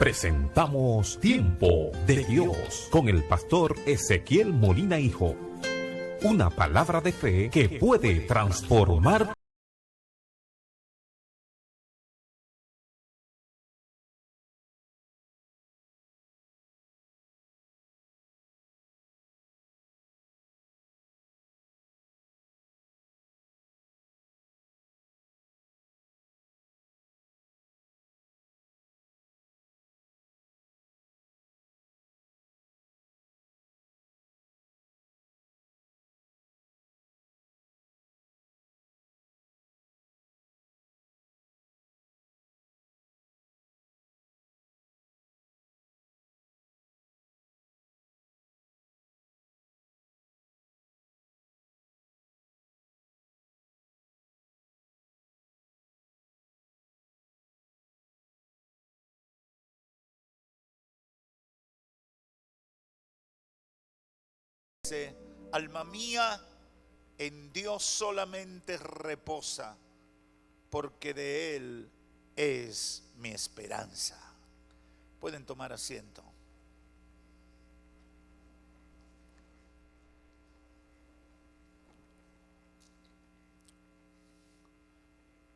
presentamos Tiempo de Dios con el pastor Ezequiel Molina Hijo. Una palabra de fe que puede transformar. Alma mía, en Dios solamente reposa, porque de Él es mi esperanza. Pueden tomar asiento.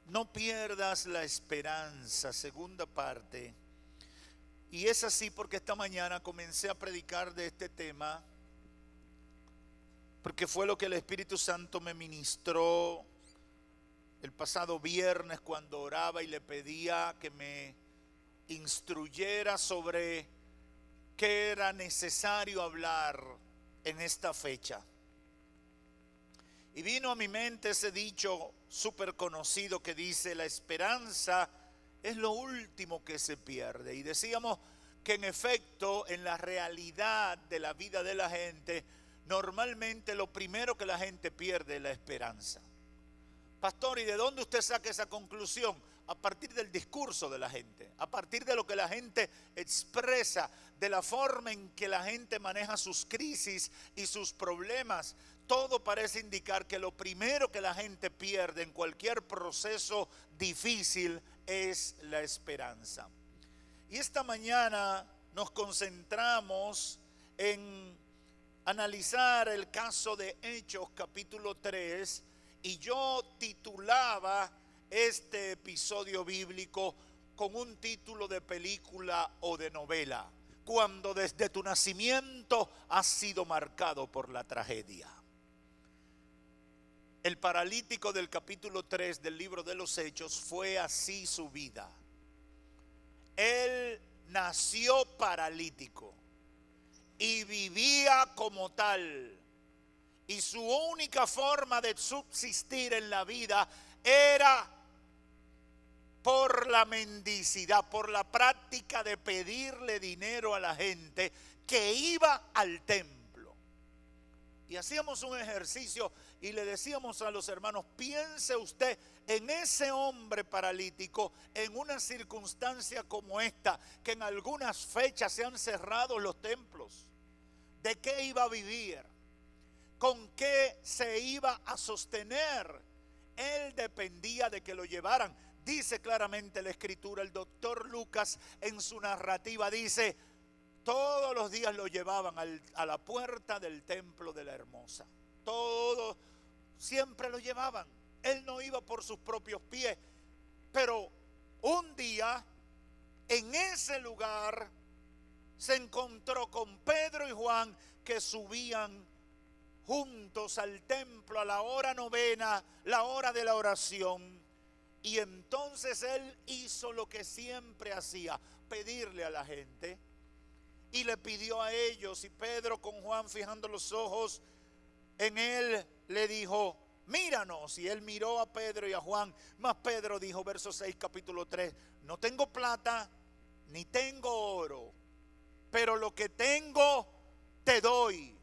No pierdas la esperanza, segunda parte. Y es así porque esta mañana comencé a predicar de este tema, porque fue lo que el Espíritu Santo me ministró el pasado viernes cuando oraba y le pedía que me instruyera sobre qué era necesario hablar en esta fecha. Y vino a mi mente ese dicho súper conocido que dice: la esperanza es lo último que se pierde. Y decíamos que en efecto, en la realidad de la vida de la gente, normalmente lo primero que la gente pierde es la esperanza. Pastor, ¿y de dónde usted saca esa conclusión? A partir del discurso de la gente, a partir de lo que la gente expresa, de la forma en que la gente maneja sus crisis y sus problemas. Todo parece indicar que lo primero que la gente pierde en cualquier proceso difícil es la esperanza. Y esta mañana nos concentramos en analizar el caso de Hechos capítulo 3, y yo titulaba este episodio bíblico con un título de película o de novela: cuando desde tu nacimiento has sido marcado por la tragedia. El paralítico del capítulo 3 del libro de los Hechos fue así su vida. Él nació paralítico y vivía como tal. Y su única forma de subsistir en la vida era por la mendicidad, por la práctica de pedirle dinero a la gente que iba al templo. Y hacíamos un ejercicio y le decíamos a los hermanos: piense usted en ese hombre paralítico en una circunstancia como esta, que en algunas fechas se han cerrado los templos. ¿De qué iba a vivir? ¿Con qué se iba a sostener? Él dependía de que lo llevaran. Dice claramente la Escritura, el doctor Lucas en su narrativa dice: todos los días lo llevaban a la puerta del templo de la Hermosa. Todos, siempre lo llevaban. Él no iba por sus propios pies. Pero un día, en ese lugar, se encontró con Pedro y Juan, que subían juntos al templo a la hora novena, la hora de la oración. Y entonces él hizo lo que siempre hacía: pedirle a la gente. Y le pidió a ellos, y Pedro, con Juan fijando los ojos en él, le dijo: míranos. Y él miró a Pedro y a Juan. Mas Pedro dijo, verso 6, capítulo 3: no tengo plata ni tengo oro, pero lo que tengo te doy.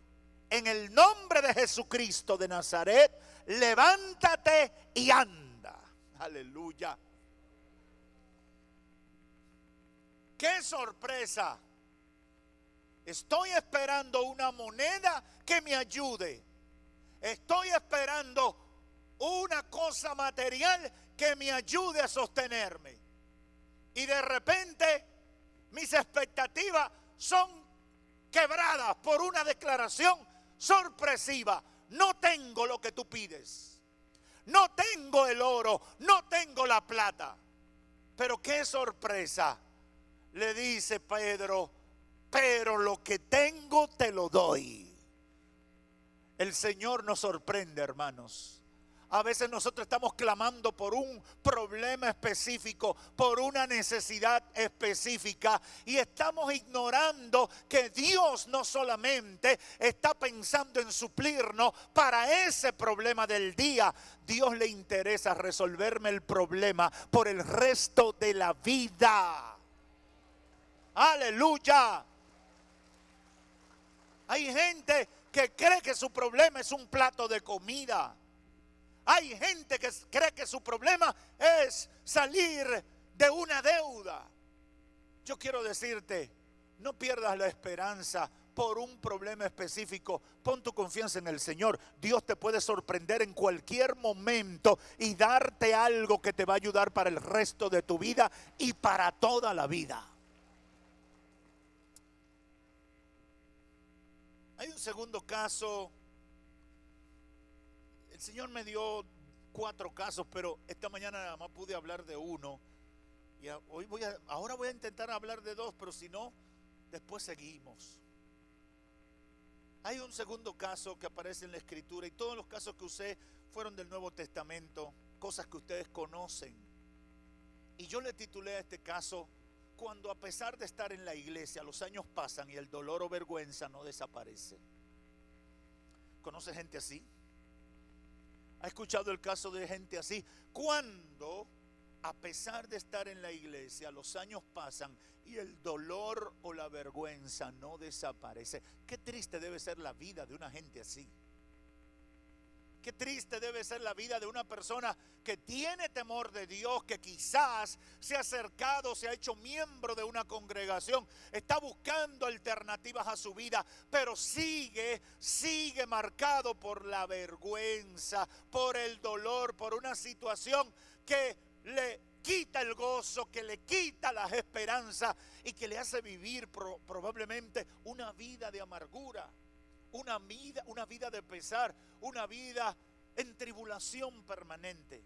En el nombre de Jesucristo de Nazaret, levántate y anda. Aleluya. ¡Qué sorpresa! Estoy esperando una moneda que me ayude. Estoy esperando una cosa material que me ayude a sostenerme. Y de repente mis expectativas son quebradas por una declaración sorpresiva. No tengo lo que tú pides. No tengo el oro, no tengo la plata. Pero qué sorpresa, le dice Pedro, pero lo que tengo te lo doy. El Señor nos sorprende, hermanos. A veces nosotros estamos clamando por un problema específico, por una necesidad específica, y estamos ignorando que Dios no solamente está pensando en suplirnos para ese problema del día. Dios le interesa resolverme el problema por el resto de la vida. Aleluya. Hay gente que cree que su problema es un plato de comida. Hay gente que cree que su problema es salir de una deuda. Yo quiero decirte, no pierdas la esperanza por un problema específico. Pon tu confianza en el Señor. Dios te puede sorprender en cualquier momento y darte algo que te va a ayudar para el resto de tu vida y para toda la vida. Hay un segundo caso. El Señor me dio 4 casos, pero esta mañana nada más pude hablar de uno. Y ahora voy a intentar hablar de 2, pero si no, después seguimos. Hay un segundo caso que aparece en la Escritura, y todos los casos que usé fueron del Nuevo Testamento, cosas que ustedes conocen. Y yo le titulé a este caso, cuando a pesar de estar en la iglesia, los años pasan y el dolor o vergüenza no desaparece. ¿Conoce gente así? ¿Ha escuchado el caso de gente así? Cuando, a pesar de estar en la iglesia, los años pasan y el dolor o la vergüenza no desaparece. Qué triste debe ser la vida de una gente así. Qué triste debe ser la vida de una persona que tiene temor de Dios, que quizás se ha acercado, se ha hecho miembro de una congregación, está buscando alternativas a su vida, pero sigue marcado por la vergüenza, por el dolor, por una situación que le quita el gozo, que le quita las esperanzas y que le hace vivir probablemente una vida de amargura. Una vida de pesar, una vida en tribulación permanente.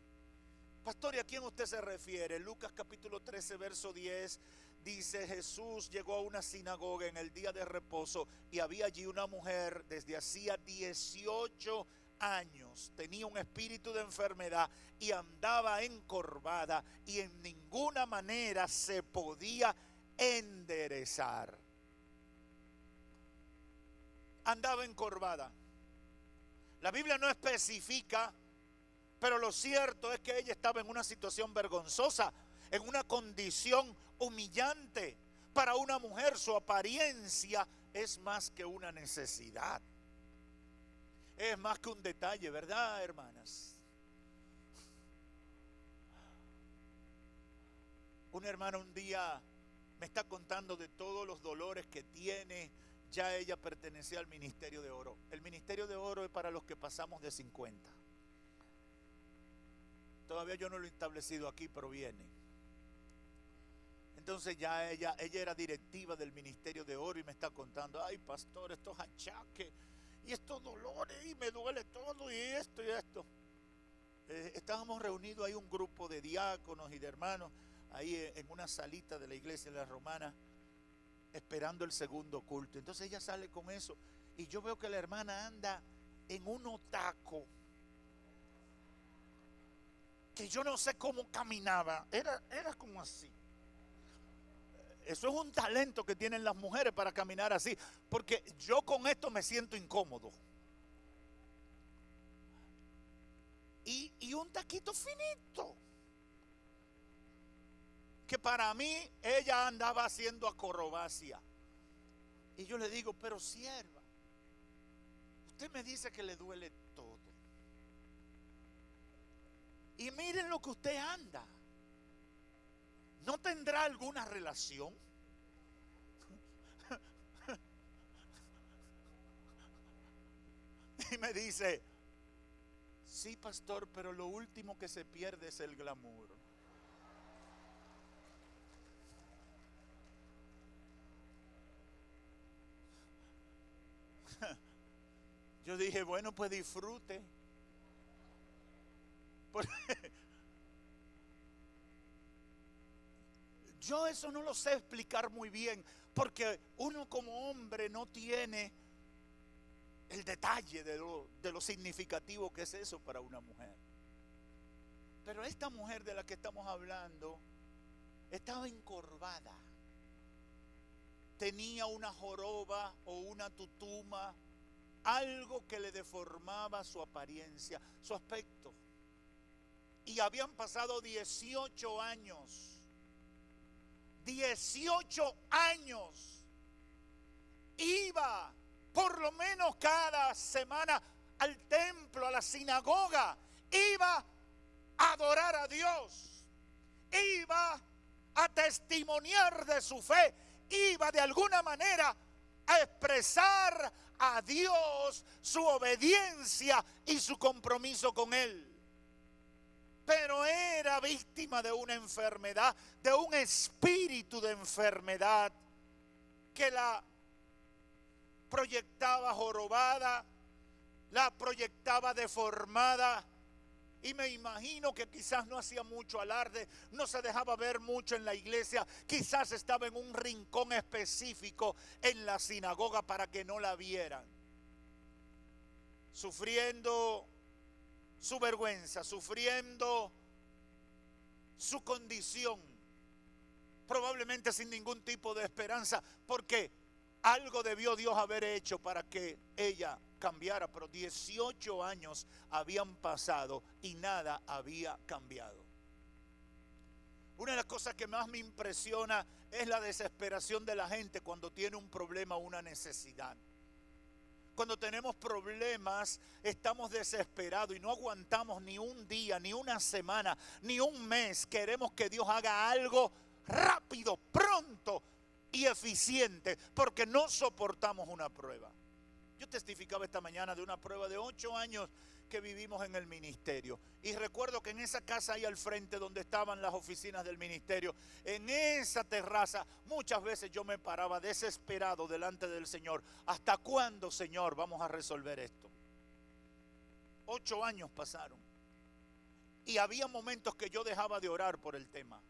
Pastor, ¿y a quién usted se refiere? Lucas capítulo 13, verso 10, dice: Jesús llegó a una sinagoga en el día de reposo y había allí una mujer desde hacía 18 años. Tenía un espíritu de enfermedad y andaba encorvada y en ninguna manera se podía enderezar. Andaba encorvada. La Biblia no especifica, pero lo cierto es que ella estaba en una situación vergonzosa, en una condición humillante. Para una mujer su apariencia es más que una necesidad. Es más que un detalle, ¿verdad, hermanas? Una hermana un día me está contando de todos los dolores que tiene. Ya ella pertenecía al Ministerio de Oro. El Ministerio de Oro es para los que pasamos de 50. Todavía yo no lo he establecido aquí, pero viene. Entonces ya ella era directiva del Ministerio de Oro y me está contando: ay, pastor, estos achaques y estos dolores y me duele todo y esto y esto. Estábamos reunidos ahí un grupo de diáconos y de hermanos ahí en una salita de la iglesia de la Romana, esperando el segundo culto. Entonces ella sale con eso y yo veo que la hermana anda en un otaco que yo no sé cómo caminaba, era como así. Eso es un talento que tienen las mujeres para caminar así, porque yo con esto me siento incómodo. Y un taquito finito, que para mí ella andaba haciendo acrobacia. Y yo le digo: pero sierva, usted me dice que le duele todo. Y miren lo que usted anda. ¿No tendrá alguna relación? Y me dice: sí, pastor, pero lo último que se pierde es el glamour. Yo dije, bueno, pues disfrute. Yo eso no lo sé explicar muy bien, porque uno como hombre no tiene el detalle de lo significativo que es eso para una mujer. Pero esta mujer de la que estamos hablando estaba encorvada. Tenía una joroba o una tutuma, algo que le deformaba su apariencia, su aspecto. Y habían pasado 18 años. 18 años. Iba por lo menos cada semana al templo, a la sinagoga. Iba a adorar a Dios. Iba a testimoniar de su fe. Iba de alguna manera a expresar a Dios su obediencia y su compromiso con Él. Pero era víctima de una enfermedad, de un espíritu de enfermedad que la proyectaba jorobada, la proyectaba deformada. Y me imagino que quizás no hacía mucho alarde, no se dejaba ver mucho en la iglesia, quizás estaba en un rincón específico en la sinagoga para que no la vieran. Sufriendo su vergüenza, sufriendo su condición, probablemente sin ningún tipo de esperanza, porque algo debió Dios haber hecho para que ella cambiara, pero 18 años habían pasado y nada había cambiado. Una de las cosas que más me impresiona es la desesperación de la gente cuando tiene un problema o una necesidad. Cuando tenemos problemas, estamos desesperados y no aguantamos ni un día, ni una semana, ni un mes. Queremos que Dios haga algo rápido, pronto y eficiente, porque no soportamos una prueba. Yo testificaba esta mañana de una prueba de 8 años que vivimos en el ministerio. Y recuerdo que en esa casa ahí al frente donde estaban las oficinas del ministerio, en esa terraza, muchas veces yo me paraba desesperado delante del Señor. ¿Hasta cuándo, Señor, vamos a resolver esto? 8 años pasaron. Y había momentos que yo dejaba de orar por el tema.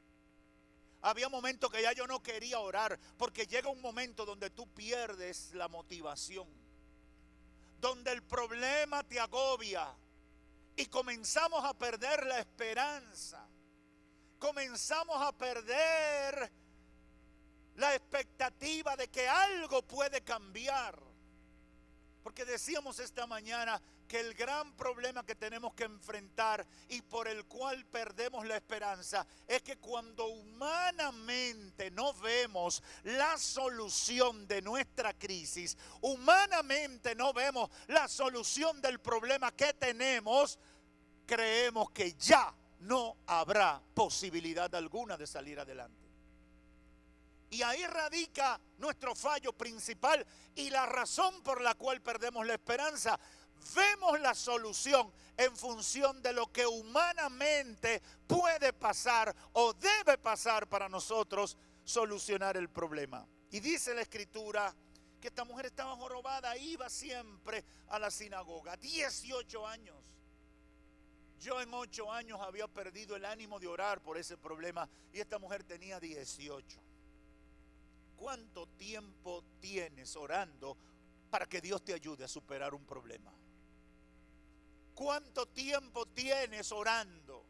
Había momentos que ya yo no quería orar, porque llega un momento donde tú pierdes la motivación, donde el problema te agobia y comenzamos a perder la esperanza, comenzamos a perder la expectativa de que algo puede cambiar. Porque decíamos esta mañana que el gran problema que tenemos que enfrentar y por el cual perdemos la esperanza es que cuando humanamente no vemos la solución de nuestra crisis, humanamente no vemos la solución del problema que tenemos, creemos que ya no habrá posibilidad alguna de salir adelante. Y ahí radica nuestro fallo principal y la razón por la cual perdemos la esperanza. Vemos la solución en función de lo que humanamente puede pasar o debe pasar para nosotros solucionar el problema. Y dice la Escritura que esta mujer estaba jorobada, iba siempre a la sinagoga. 18 años. Yo en 8 años había perdido el ánimo de orar por ese problema y esta mujer tenía 18. ¿Cuánto tiempo tienes orando para que Dios te ayude a superar un problema? ¿Cuánto tiempo tienes orando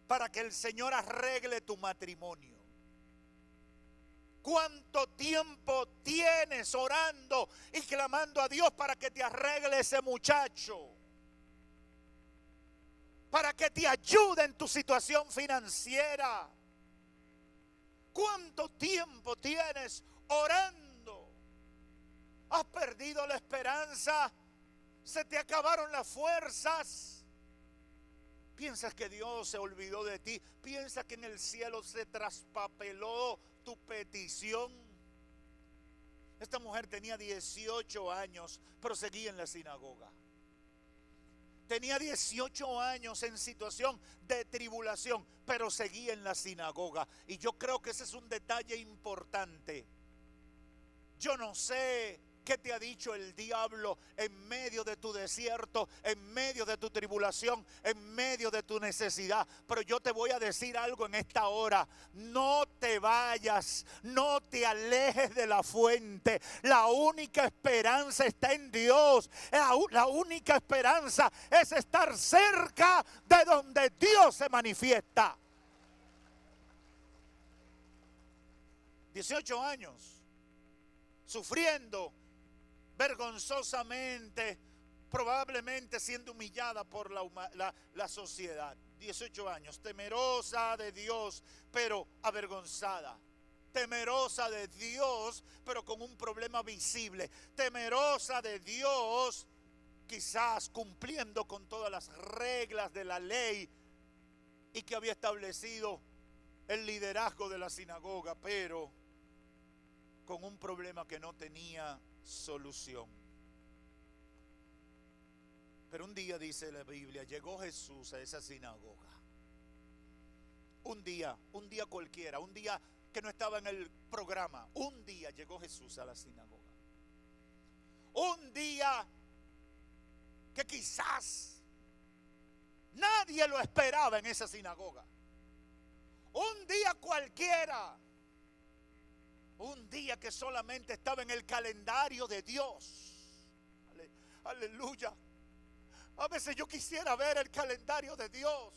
para que el Señor arregle tu matrimonio? ¿Cuánto tiempo tienes orando y clamando a Dios para que te arregle ese muchacho? Para que te ayude en tu situación financiera. ¿Cuánto tiempo tienes orando? ¿Has perdido la esperanza? ¿Se te acabaron las fuerzas? ¿Piensas que Dios se olvidó de ti? ¿Piensas que en el cielo se traspapeló tu petición? Esta mujer tenía 18 años, pero seguía en la sinagoga. Tenía 18 años en situación de tribulación, pero seguía en la sinagoga. Y yo creo que ese es un detalle importante. Yo no sé ¿Qué te ha dicho el diablo en medio de tu desierto, en medio de tu tribulación, en medio de tu necesidad? Pero yo te voy a decir algo en esta hora. No te vayas, no te alejes de la fuente. La única esperanza está en Dios. La única esperanza es estar cerca de donde Dios se manifiesta. 18 años sufriendo vergonzosamente, probablemente siendo humillada por la sociedad. 18 años, temerosa de Dios, pero avergonzada. Temerosa de Dios, pero con un problema visible. Temerosa de Dios, quizás cumpliendo con todas las reglas de la ley y que había establecido el liderazgo de la sinagoga, pero con un problema que no tenía solución. Pero un día, dice la Biblia, llegó Jesús a esa sinagoga. Un día cualquiera, un día que no estaba en el programa. Un día llegó Jesús a la sinagoga. Un día que quizás nadie lo esperaba en esa sinagoga. Un día cualquiera. Un día que solamente estaba en el calendario de Dios. Aleluya. A veces yo quisiera ver el calendario de Dios.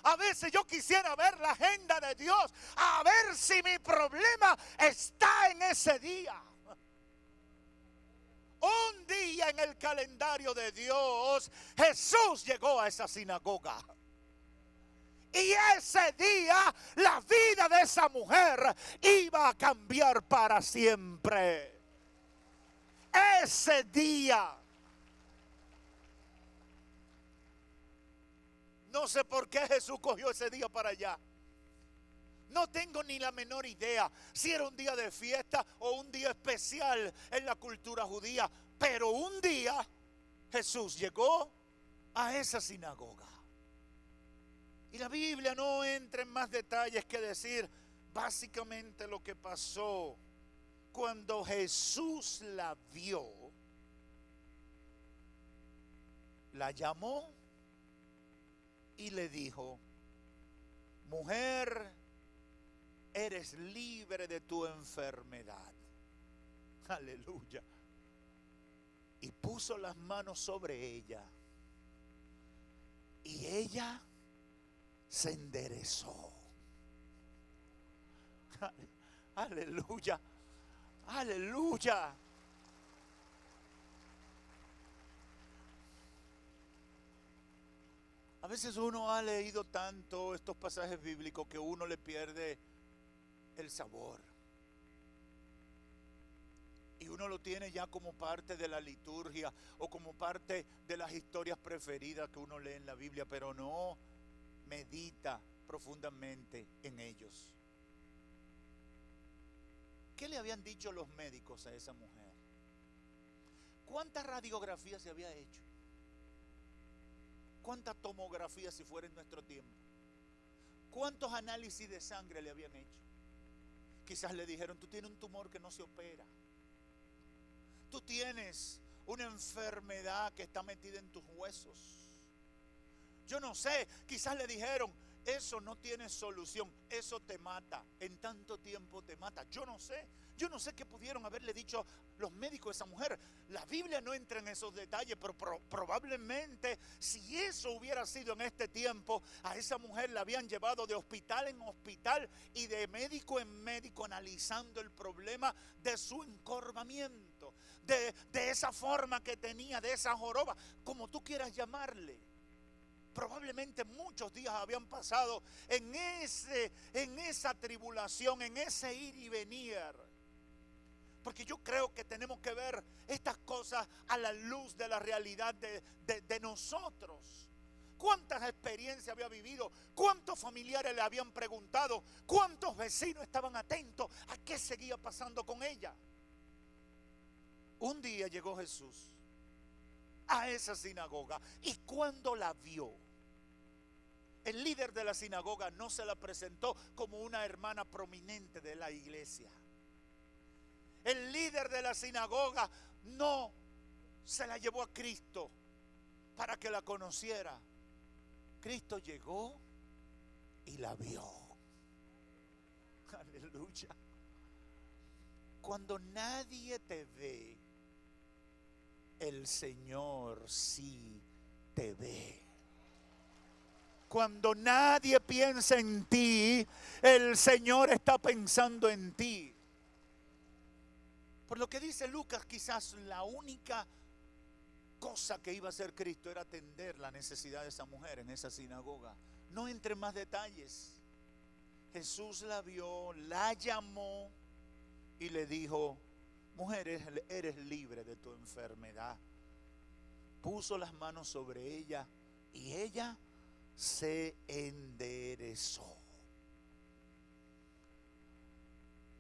A veces yo quisiera ver la agenda de Dios. A ver si mi problema está en ese día. Un día en el calendario de Dios, Jesús llegó a esa sinagoga. Y ese día la vida de esa mujer iba a cambiar para siempre. Ese día. No sé por qué Jesús cogió ese día para allá. No tengo ni la menor idea si era un día de fiesta o un día especial en la cultura judía. Pero un día Jesús llegó a esa sinagoga. Y la Biblia no entra en más detalles que decir básicamente lo que pasó. Cuando Jesús la vio, la llamó y le dijo: mujer, eres libre de tu enfermedad. Aleluya. Y puso las manos sobre ella. Y ella se enderezó. Aleluya. Aleluya. A veces uno ha leído tanto estos pasajes bíblicos que uno le pierde el sabor. Y uno lo tiene ya como parte de la liturgia o como parte de las historias preferidas que uno lee en la Biblia, pero no medita profundamente en ellos. ¿Qué le habían dicho los médicos a esa mujer? ¿Cuántas radiografías se había hecho? ¿Cuántas tomografías si fuera en nuestro tiempo? ¿Cuántos análisis de sangre le habían hecho? Quizás le dijeron: tú tienes un tumor que no se opera. Tú tienes una enfermedad que está metida en tus huesos. Yo no sé, quizás le dijeron: eso no tiene solución, eso te mata, en tanto tiempo te mata. Yo no sé qué pudieron haberle dicho los médicos a esa mujer. La Biblia no entra en esos detalles, pero probablemente si eso hubiera sido en este tiempo, a esa mujer la habían llevado de hospital en hospital y de médico en médico, analizando el problema de su encorvamiento, de esa forma que tenía, de esa joroba, como tú quieras llamarle. Probablemente muchos días habían pasado en esa tribulación, en ese ir y venir. Porque yo creo que tenemos que ver estas cosas a la luz de la realidad de nosotros. ¿Cuántas experiencias había vivido? ¿Cuántos familiares le habían preguntado? ¿Cuántos vecinos estaban atentos a qué seguía pasando con ella? Un día llegó Jesús a esa sinagoga y cuando la vio, el líder de la sinagoga no se la presentó como una hermana prominente de la iglesia. el líder de la sinagoga, no se la llevó a Cristo para que la conociera. Cristo llegó y la vio. Aleluya. Cuando nadie te ve, el Señor sí te ve. Cuando nadie piensa en ti, el Señor está pensando en ti. Por lo que dice Lucas, quizás la única cosa que iba a hacer Cristo era atender la necesidad de esa mujer en esa sinagoga. No entre en más detalles. Jesús la vio, la llamó y le dijo: mujer, eres libre de tu enfermedad. Puso las manos sobre ella y ella se enderezó.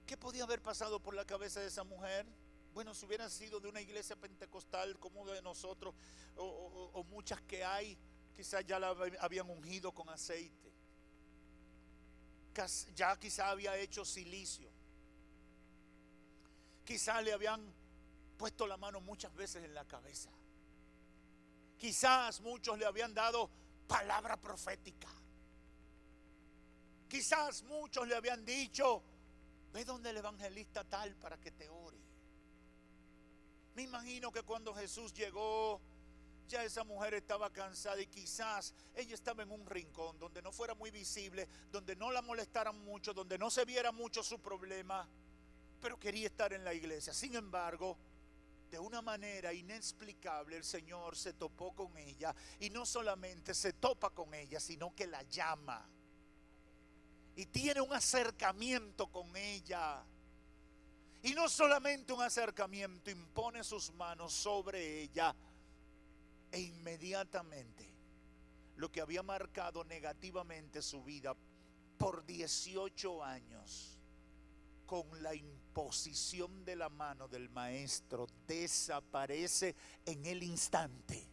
¿Qué podía haber pasado por la cabeza de esa mujer? Bueno, si hubiera sido de una iglesia pentecostal como de nosotros, o muchas que hay, quizás ya la habían ungido con aceite. Ya quizás había hecho silicio. Quizás le habían puesto la mano muchas veces en la cabeza. Quizás muchos le habían dado palabra profética. Quizás muchos le habían dicho: ve donde el evangelista tal para que te ore. Me imagino que cuando Jesús llegó, ya esa mujer estaba cansada y quizás ella estaba en un rincón donde no fuera muy visible, donde no la molestaran mucho, donde no se viera mucho su problema, pero quería estar en la iglesia. Sin embargo, de una manera inexplicable, el Señor se topó con ella, y no solamente se topa con ella, sino que la llama y tiene un acercamiento con ella. Y no solamente un acercamiento, impone sus manos sobre ella, e inmediatamente lo que había marcado negativamente su vida por 18 años, con la imposición de la mano del maestro, desaparece en el instante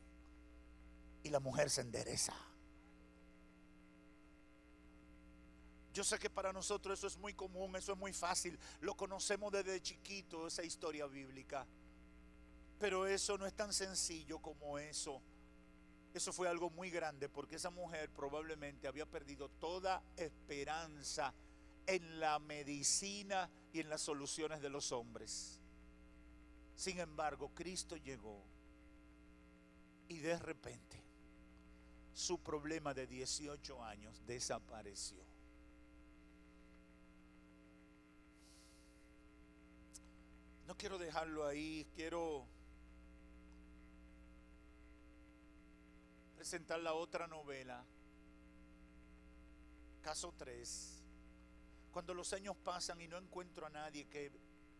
y la mujer se endereza. Yo sé que para nosotros eso es muy común, eso es muy fácil, lo conocemos desde chiquito, esa historia bíblica, pero eso no es tan sencillo como eso. Eso fue algo muy grande, porque esa mujer probablemente había perdido toda esperanza en la medicina y en las soluciones de los hombres. Sin embargo, Cristo llegó y de repente su problema de 18 años desapareció. No quiero dejarlo ahí, quiero presentar la otra novela, caso 3. Cuando los años pasan y no encuentro a nadie que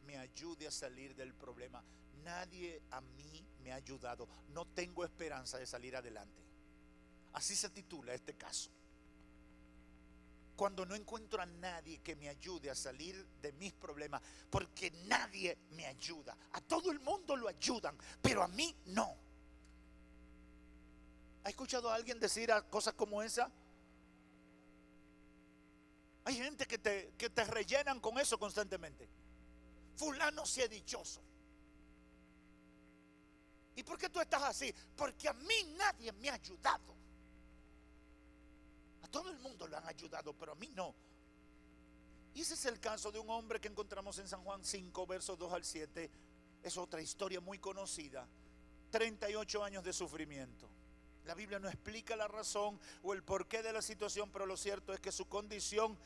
me ayude a salir del problema. Nadie a mí me ha ayudado. No tengo esperanza de salir adelante. Así se titula este caso. Cuando no encuentro a nadie que me ayude a salir de mis problemas, porque nadie me ayuda. A todo el mundo lo ayudan, pero a mí no. ¿Ha escuchado a alguien decir cosas como esa? Hay gente que te rellenan con eso constantemente. Fulano sí es dichoso. ¿Y por qué tú estás así? Porque a mí nadie me ha ayudado. A todo el mundo lo han ayudado, pero a mí no. Y ese es el caso de un hombre que encontramos en San Juan 5, versos 2 al 7. Es otra historia muy conocida. 38 años de sufrimiento. La Biblia no explica la razón o el porqué de la situación, pero lo cierto es que su condición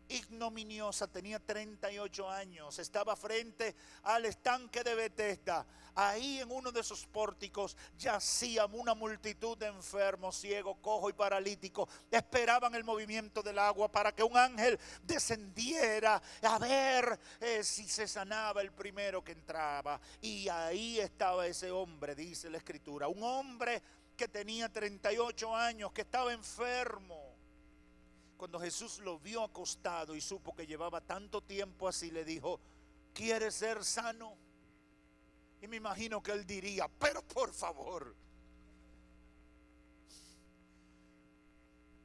ignominiosa, tenía 38 años, estaba frente al estanque de Betesda. Ahí en uno de esos pórticos yacía una multitud de enfermos, ciegos, cojos y paralíticos. Esperaban el movimiento del agua para que un ángel descendiera a ver si se sanaba el primero que entraba. Y ahí estaba ese hombre, dice la Escritura, un hombre que tenía 38 años, que estaba enfermo. Cuando Jesús lo vio acostado y supo que llevaba tanto tiempo así, le dijo: ¿quieres ser sano? Y me imagino que él diría: pero por favor,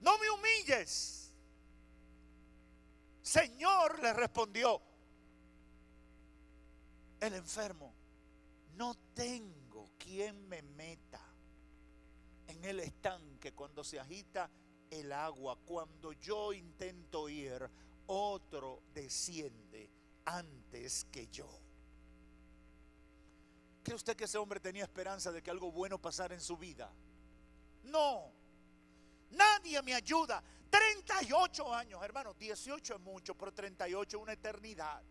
no me humilles. Señor, le respondió, el enfermo: no tengo quien me meta en el estanque cuando se agita el agua. Cuando yo intento ir, otro desciende antes que yo. ¿Cree usted que ese hombre tenía esperanza de que algo bueno pasara en su vida? No. Nadie me ayuda. 38 años, hermano. 18 es mucho, pero 38 es una eternidad.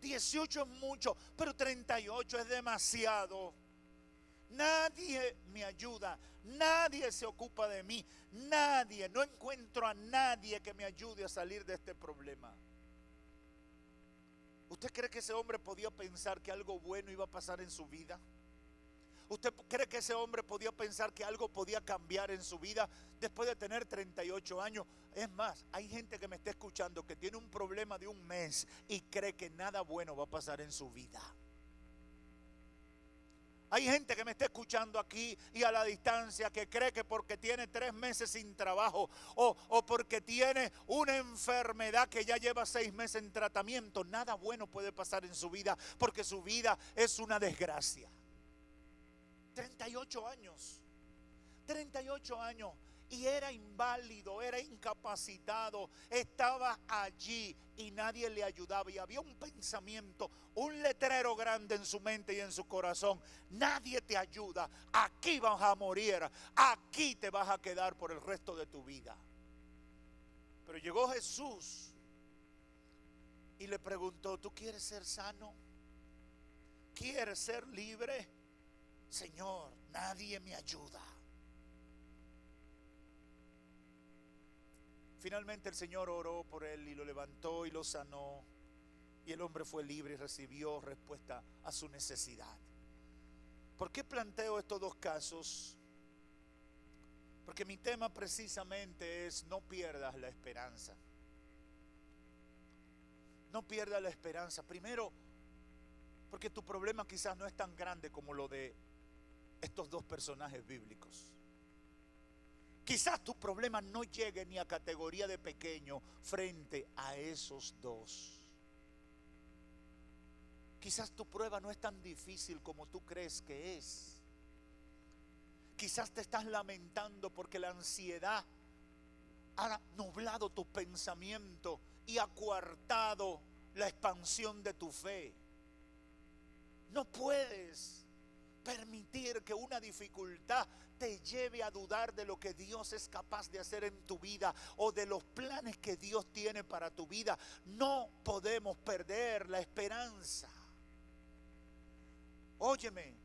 18 es mucho, pero 38 es demasiado. Nadie me ayuda, nadie se ocupa de mí, nadie, no encuentro a nadie que me ayude a salir de este problema. ¿Usted cree que ese hombre podía pensar que algo bueno iba a pasar en su vida? ¿Usted cree que ese hombre podía pensar que algo podía cambiar en su vida después de tener 38 años? Es más, hay gente que me está escuchando que tiene un problema de un mes y cree que nada bueno va a pasar en su vida. Hay gente que me está escuchando aquí y a la distancia que cree que porque tiene 3 meses sin trabajo o porque tiene una enfermedad que ya lleva 6 meses en tratamiento, nada bueno puede pasar en su vida porque su vida es una desgracia. 38 años, 38 años, y era inválido, era incapacitado, estaba allí y nadie le ayudaba. Y había un pensamiento, un letrero grande en su mente y en su corazón: nadie te ayuda, aquí vas a morir, aquí te vas a quedar por el resto de tu vida. Pero llegó Jesús y le preguntó: ¿tú quieres ser sano? ¿Quieres ser libre? Señor, nadie me ayuda. Finalmente el Señor oró por él y lo levantó y lo sanó. Y el hombre fue libre y recibió respuesta a su necesidad. ¿Por qué planteo estos dos casos? Porque mi tema precisamente es: no pierdas la esperanza. No pierdas la esperanza. Primero, porque tu problema quizás no es tan grande como lo de estos dos personajes bíblicos. Quizás tu problema no llegue ni a categoría de pequeño frente a esos dos. Quizás tu prueba no es tan difícil como tú crees que es. Quizás te estás lamentando porque la ansiedad ha nublado tu pensamiento y ha coartado la expansión de tu fe. No puedes permitir que una dificultad te lleve a dudar de lo que Dios es capaz de hacer en tu vida o de los planes que Dios tiene para tu vida. No podemos perder la esperanza. Óyeme,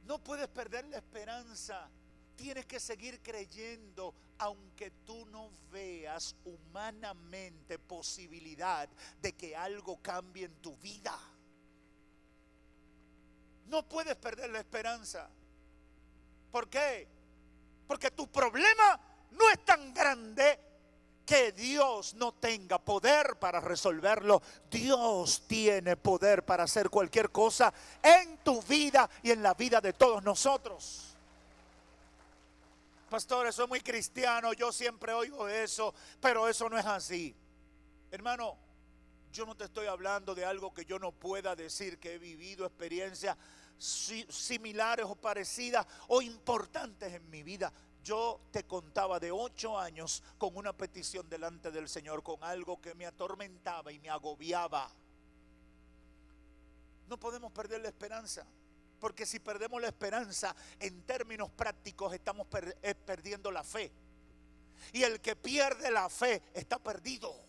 no puedes perder la esperanza. Tienes que seguir creyendo aunque tú no veas humanamente posibilidad de que algo cambie en tu vida. No puedes perder la esperanza. ¿Por qué? Porque tu problema no es tan grande que Dios no tenga poder para resolverlo. Dios tiene poder para hacer cualquier cosa en tu vida y en la vida de todos nosotros. Pastor, eso es muy cristiano, yo siempre oigo eso, pero eso no es así. Hermano, yo no te estoy hablando de algo que yo no pueda decir, que he vivido experiencias similares o parecidas o importantes en mi vida. Yo te contaba de 8 años con una petición delante del Señor, con algo que me atormentaba y me agobiaba. No podemos perder la esperanza, porque si perdemos la esperanza, en términos prácticos estamos perdiendo la fe. Y el que pierde la fe está perdido.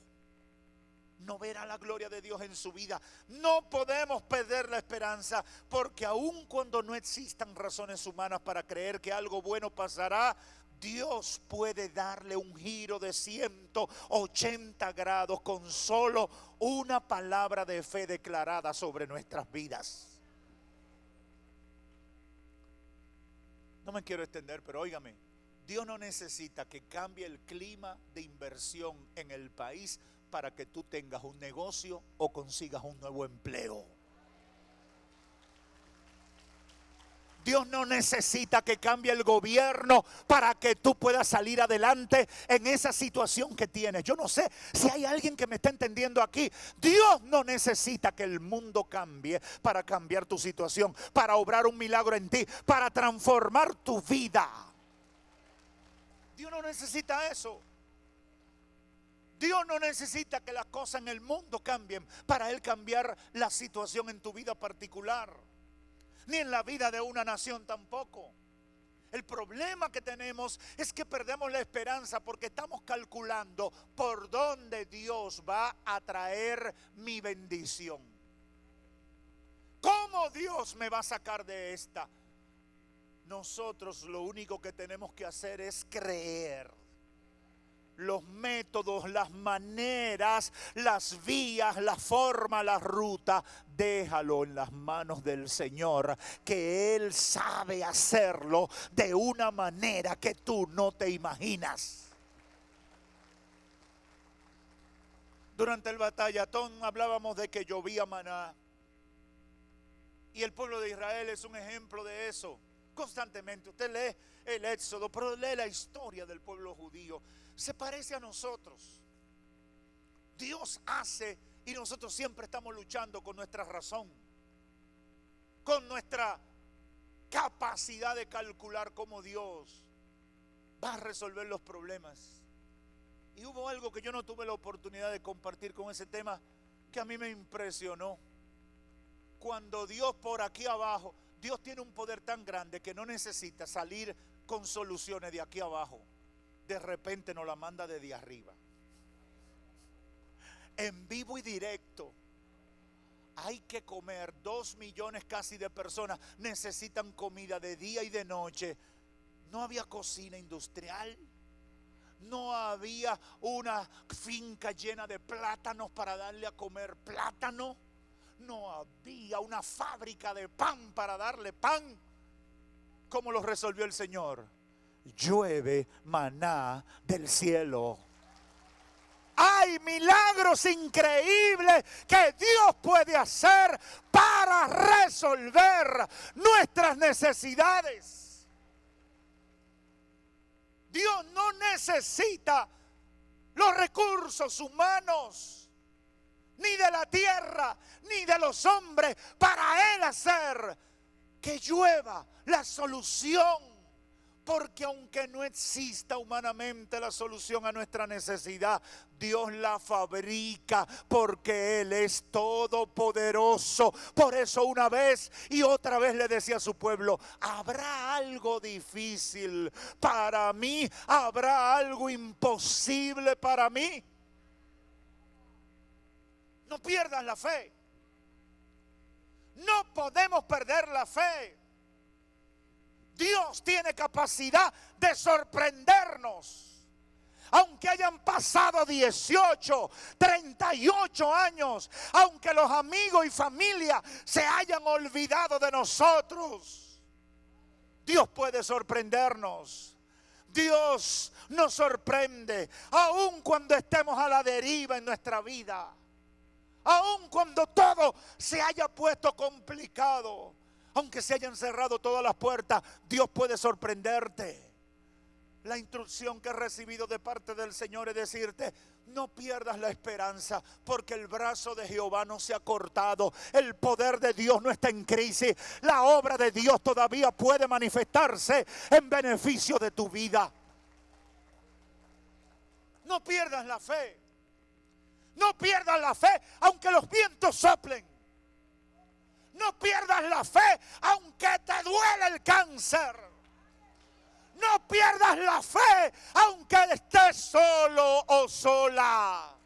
No verá la gloria de Dios en su vida. No podemos perder la esperanza, porque aun cuando no existan razones humanas para creer que algo bueno pasará, Dios puede darle un giro de 180 grados con solo una palabra de fe declarada sobre nuestras vidas. No me quiero extender, pero óigame, Dios no necesita que cambie el clima de inversión en el país para que tú tengas un negocio o consigas un nuevo empleo. Dios no necesita que cambie el gobierno para que tú puedas salir adelante en esa situación que tienes. Yo no sé si hay alguien que me está entendiendo aquí. Dios no necesita que el mundo cambie para cambiar tu situación, para obrar un milagro en ti, para transformar tu vida. Dios no necesita eso. Dios no necesita que las cosas en el mundo cambien para Él cambiar la situación en tu vida particular, ni en la vida de una nación tampoco. El problema que tenemos es que perdemos la esperanza porque estamos calculando por dónde Dios va a traer mi bendición. ¿Cómo Dios me va a sacar de esta? Nosotros lo único que tenemos que hacer es creer. Los métodos, las maneras, las vías, la forma, la ruta, déjalo en las manos del Señor, que Él sabe hacerlo de una manera que tú no te imaginas. Durante el batallatón hablábamos de que llovía maná, y el pueblo de Israel es un ejemplo de eso. Constantemente usted lee el Éxodo, pero lee la historia del pueblo judío. Se parece a nosotros. Dios hace y nosotros siempre estamos luchando con nuestra razón, con nuestra capacidad de calcular cómo Dios va a resolver los problemas. Y hubo algo que yo no tuve la oportunidad de compartir con ese tema que a mí me impresionó. Cuando Dios por aquí abajo, Dios tiene un poder tan grande que no necesita salir con soluciones de aquí abajo. De repente nos la manda desde arriba. En vivo y directo. Hay que comer. 2 millones casi de personas necesitan comida de día y de noche. No había cocina industrial. No había una finca llena de plátanos para darle a comer plátano. No había una fábrica de pan para darle pan. ¿Cómo lo resolvió el Señor? Llueve maná del cielo. Hay milagros increíbles que Dios puede hacer para resolver nuestras necesidades. Dios no necesita los recursos humanos, ni de la tierra, ni de los hombres, para Él hacer que llueva la solución. Porque aunque no exista humanamente la solución a nuestra necesidad, Dios la fabrica porque Él es todopoderoso. Por eso una vez y otra vez le decía a su pueblo: ¿habrá algo difícil para mí? ¿Habrá algo imposible para mí? No pierdas la fe. No podemos perder la fe. Dios tiene capacidad de sorprendernos. Aunque hayan pasado 18, 38 años, aunque los amigos y familia se hayan olvidado de nosotros, Dios puede sorprendernos. Dios nos sorprende, aun cuando estemos a la deriva en nuestra vida, aun cuando todo se haya puesto complicado. Aunque se hayan cerrado todas las puertas, Dios puede sorprenderte. La instrucción que he recibido de parte del Señor es decirte: no pierdas la esperanza, porque el brazo de Jehová no se ha cortado. El poder de Dios no está en crisis. La obra de Dios todavía puede manifestarse en beneficio de tu vida. No pierdas la fe. No pierdas la fe, aunque los vientos soplen. No pierdas la fe aunque te duele el cáncer. No pierdas la fe aunque estés solo o sola.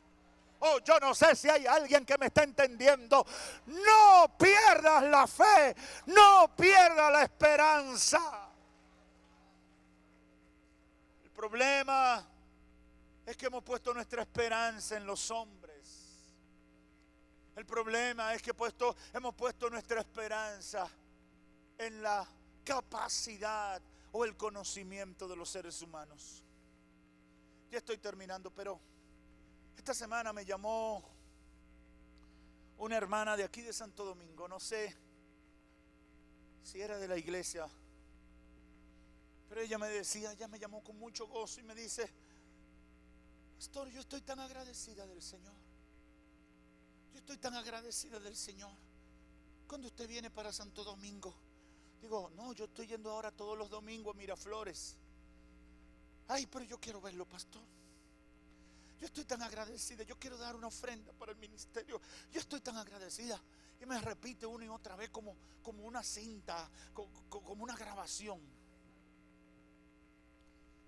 Oh, yo no sé si hay alguien que me está entendiendo. No pierdas la fe. No pierdas la esperanza. El problema es que hemos puesto nuestra esperanza en los hombres. El problema es que hemos puesto nuestra esperanza en la capacidad o el conocimiento de los seres humanos. Ya estoy terminando, pero esta semana me llamó una hermana de aquí de Santo Domingo. No sé si era de la iglesia. Pero ella me decía, ella me llamó con mucho gozo y me dice: pastor, yo estoy tan agradecida del Señor. Yo estoy tan agradecida del Señor. ¿Cuándo usted viene para Santo Domingo? Digo, no, yo estoy yendo ahora todos los domingos a Miraflores. Ay, pero yo quiero verlo, pastor. Yo estoy tan agradecida. Yo quiero dar una ofrenda para el ministerio. Yo estoy tan agradecida. Y me repite una y otra vez como una cinta, como una grabación.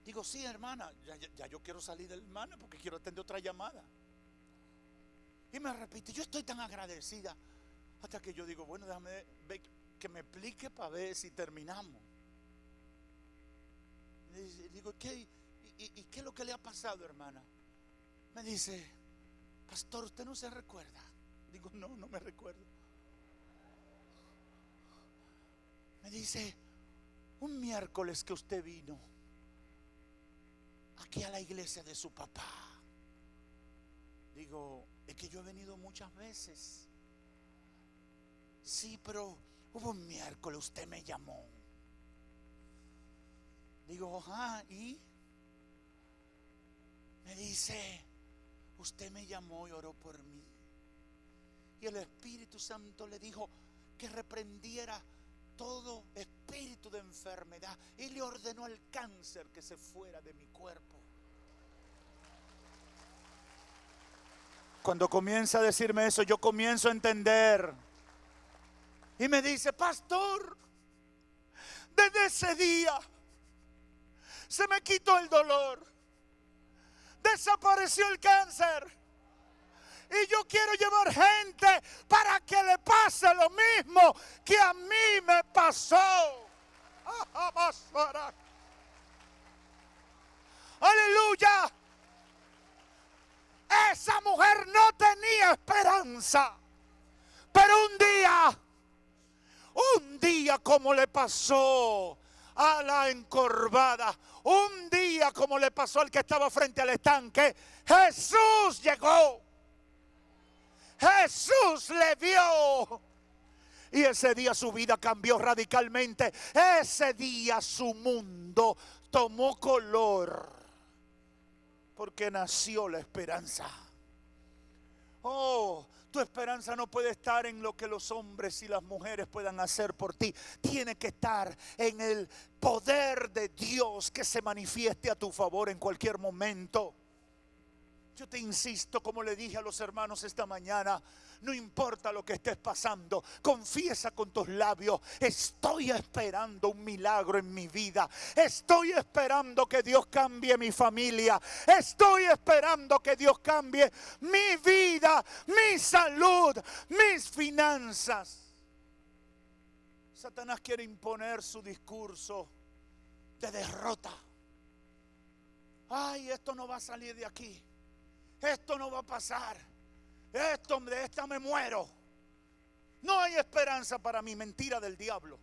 Digo, sí, hermana, ya yo quiero salir de la hermana porque quiero atender otra llamada. Y me repite, yo estoy tan agradecida. Hasta que yo digo, bueno, déjame ver, que me explique para ver si terminamos. Y digo, ¿qué es lo que le ha pasado, hermana? Me dice, pastor, ¿usted no se recuerda? Digo, no me recuerdo. Me dice, un miércoles que usted vino aquí a la iglesia de su papá. Digo, es que yo he venido muchas veces. Sí, pero hubo un miércoles, usted me llamó. Digo, ¿y? Me dice, usted me llamó y oró por mí. Y el Espíritu Santo le dijo que reprendiera todo espíritu de enfermedad y le ordenó al cáncer que se fuera de mi cuerpo. Cuando comienza a decirme eso, yo comienzo a entender. Y me dice, pastor, desde ese día se me quitó el dolor, desapareció el cáncer. Y yo quiero llevar gente para que le pase lo mismo que a mí me pasó. Aleluya. Esa mujer no tenía esperanza. Pero un día como le pasó a la encorvada, un día como le pasó al que estaba frente al estanque, Jesús llegó. Jesús le vio. Y ese día su vida cambió radicalmente. Ese día su mundo tomó color. Porque nació la esperanza. Oh, tu esperanza no puede estar en lo que los hombres y las mujeres puedan hacer por ti. Tiene que estar en el poder de Dios que se manifieste a tu favor en cualquier momento. Yo te insisto, como le dije a los hermanos esta mañana, no importa lo que estés pasando, confiesa con tus labios, estoy esperando un milagro en mi vida, estoy esperando que Dios cambie mi familia, estoy esperando que Dios cambie mi vida, mi salud, mis finanzas. Satanás quiere imponer su discurso de derrota. Ay, esto no va a salir de aquí. Esto no va a pasar. De esta me muero. No hay esperanza para mí. Mentira del diablo.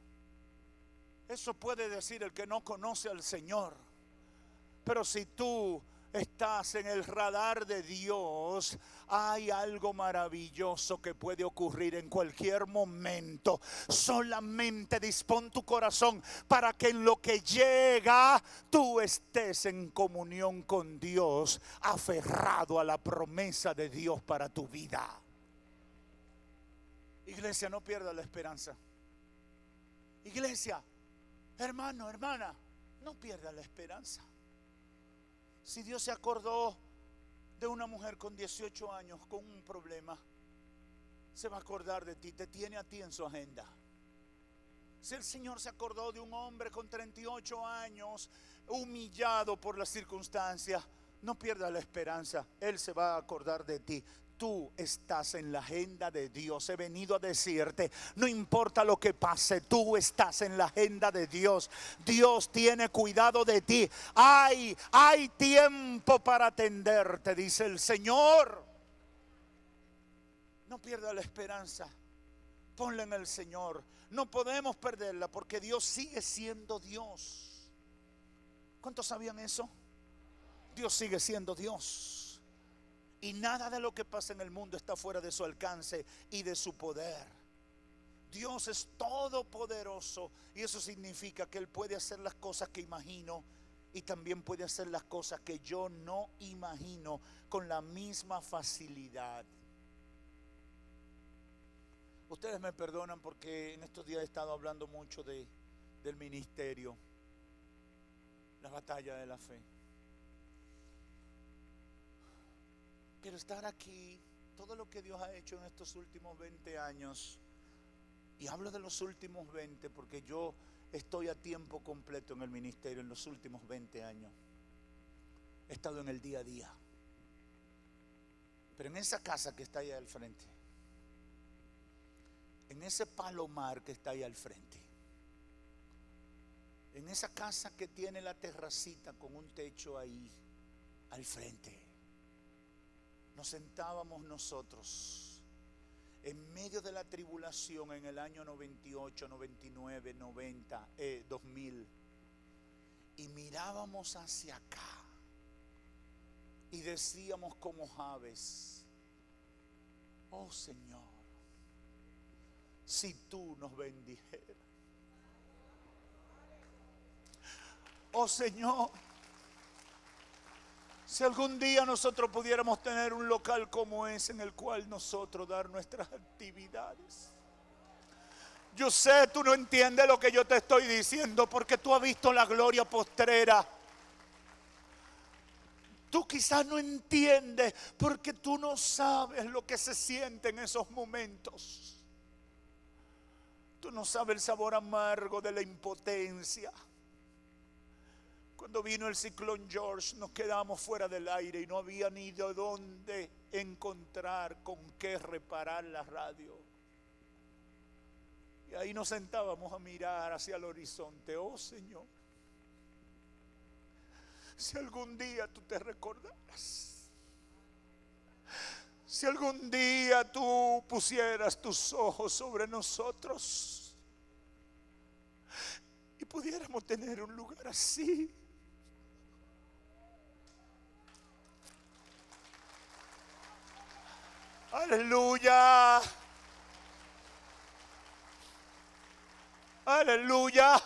Eso puede decir el que no conoce al Señor. Pero si tú estás en el radar de Dios, hay algo maravilloso que puede ocurrir en cualquier momento. Solamente dispón tu corazón para que en lo que llega tú estés en comunión con Dios, aferrado a la promesa de Dios para tu vida. Iglesia, no pierda la esperanza. Iglesia, hermano, hermana, no pierda la esperanza. Si Dios se acordó de una mujer con 18 años con un problema, se va a acordar de ti, te tiene a ti en su agenda. Si el Señor se acordó de un hombre con 38 años, humillado por las circunstancias, no pierda la esperanza, Él se va a acordar de ti. Tú estás en la agenda de Dios. He venido a decirte, no importa lo que pase, tú estás en la agenda de Dios. Dios tiene cuidado de ti. Hay tiempo para atenderte, dice el Señor. No pierda la esperanza. Ponla en el Señor. No podemos perderla porque Dios sigue siendo Dios. ¿Cuántos sabían eso? Dios sigue siendo Dios. Y nada de lo que pasa en el mundo está fuera de su alcance y de su poder. Dios es todopoderoso y eso significa que Él puede hacer las cosas que imagino y también puede hacer las cosas que yo no imagino con la misma facilidad. Ustedes me perdonan porque en estos días he estado hablando mucho del ministerio, la batalla de la fe. Pero estar aquí, todo lo que Dios ha hecho en estos últimos 20 años, y hablo de los últimos 20 porque yo estoy a tiempo completo en el ministerio en los últimos 20 años. He estado en el día a día. Pero en esa casa que está ahí al frente, en ese palomar que está ahí al frente, en esa casa que tiene la terracita con un techo ahí al frente, nos sentábamos nosotros en medio de la tribulación en el año 98, 99, 90, 2000 y mirábamos hacia acá y decíamos como Jabes: oh Señor, si tú nos bendijeras, oh Señor, si algún día nosotros pudiéramos tener un local como ese en el cual nosotros dar nuestras actividades. Yo sé, tú no entiendes lo que yo te estoy diciendo porque tú has visto la gloria postrera. Tú quizás no entiendes porque tú no sabes lo que se siente en esos momentos. Tú no sabes el sabor amargo de la impotencia. Cuando vino el ciclón George, nos quedamos fuera del aire y no había ni de dónde encontrar con qué reparar la radio. Y ahí nos sentábamos a mirar hacia el horizonte. Oh Señor, si algún día tú te recordaras, si algún día tú pusieras tus ojos sobre nosotros y pudiéramos tener un lugar así. Aleluya. Aleluya.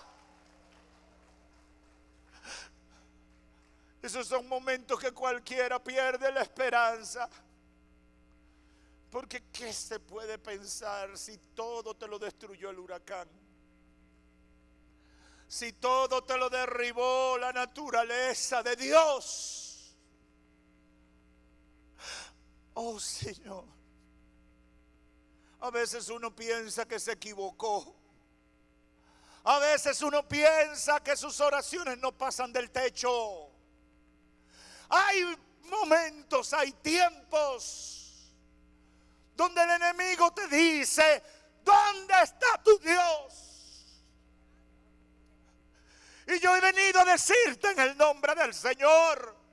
Esos son momentos que cualquiera pierde la esperanza. Porque ¿qué se puede pensar si todo te lo destruyó el huracán? Si todo te lo derribó la naturaleza de Dios. Oh Señor, a veces uno piensa que se equivocó. A veces uno piensa que sus oraciones no pasan del techo. Hay momentos, hay tiempos donde el enemigo te dice: ¿dónde está tu Dios? Y yo he venido a decirte en el nombre del Señor: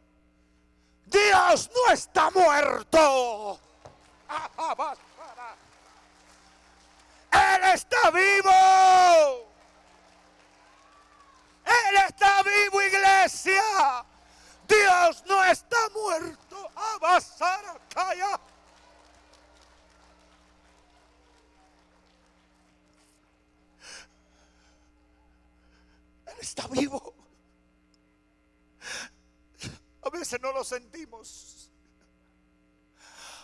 Dios no está muerto. Él está vivo. Él está vivo, iglesia. Dios no está muerto. Abasaracaya. Él está vivo. A veces no lo sentimos.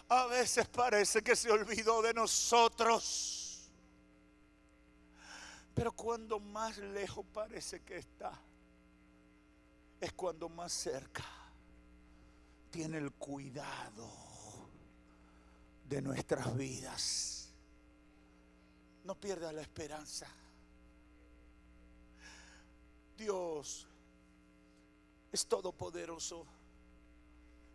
A veces parece que se olvidó de nosotros. Pero cuando más lejos parece que está, es cuando más cerca tiene el cuidado de nuestras vidas. No pierdas la esperanza. Dios es todopoderoso.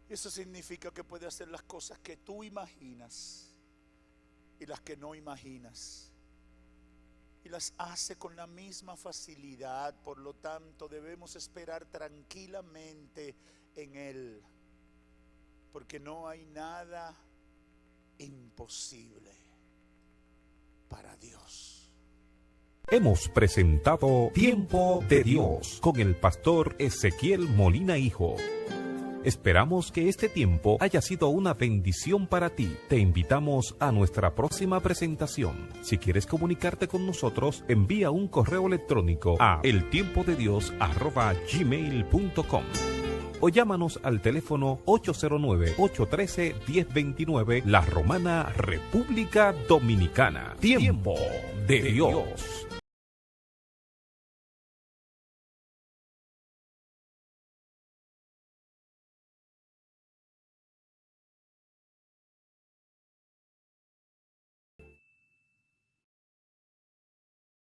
Eso significa que puede hacer las cosas que tú imaginas y las que no imaginas. Y las hace con la misma facilidad. Por lo tanto, debemos esperar tranquilamente en Él. Porque no hay nada imposible para Dios. Hemos presentado Tiempo de Dios con el pastor Ezequiel Molina Hijo. Esperamos que este tiempo haya sido una bendición para ti. Te invitamos a nuestra próxima presentación. Si quieres comunicarte con nosotros, envía un correo electrónico a eltiempodedios@gmail.com o llámanos al teléfono 809-813-1029, La Romana, República Dominicana. Tiempo de Dios.